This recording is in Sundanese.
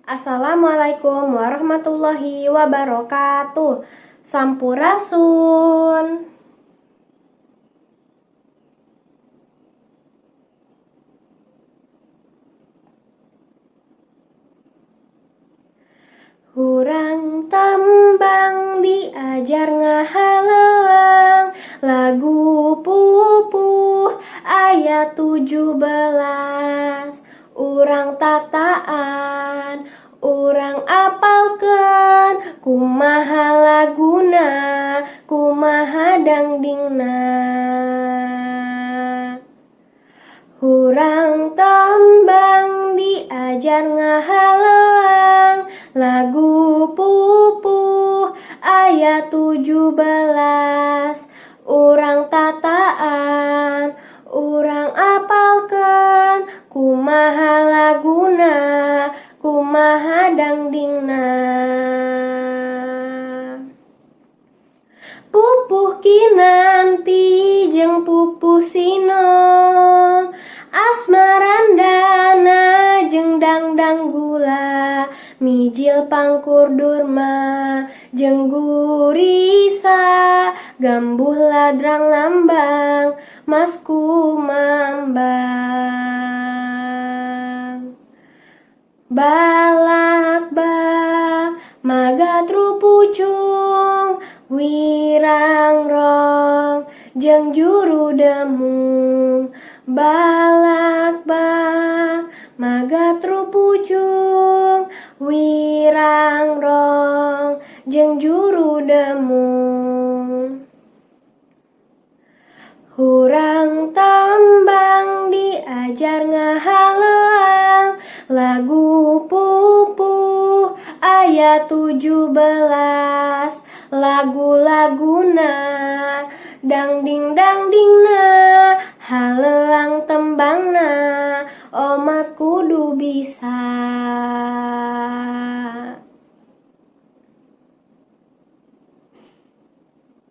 Assalamualaikum warahmatullahi wabarakatuh. Sampurasun. Hurang tembang diajar ngahaleuang, lagu pupuh ayat 17. Urang tataan, urang apalkeun, kumaha laguna, kumaha dangdingna. Hurang tembang diajar ngahaleuang, lagu pupuh ayat 17. Urang tataan, urang apalkeun, kumaha laguna, kumaha dangdingna. Pupuh kinanti jeung pupuh sinong, asmarandana jeung dangdang gula, mijil pangkur durma jeung gurisa, gambuh ladrang lambang mas kumambang. Balak-bak magatru pucung, wirangrong jeung juru demung. Balak-bak magatru pucung, wirangrong jeung juru demung. Hurang tembang diajar ngahaleuang, lagu pupuh ayat 17. Lagu-laguna dangding-dangdingna, haleuang tembangna, omat kudu bisa.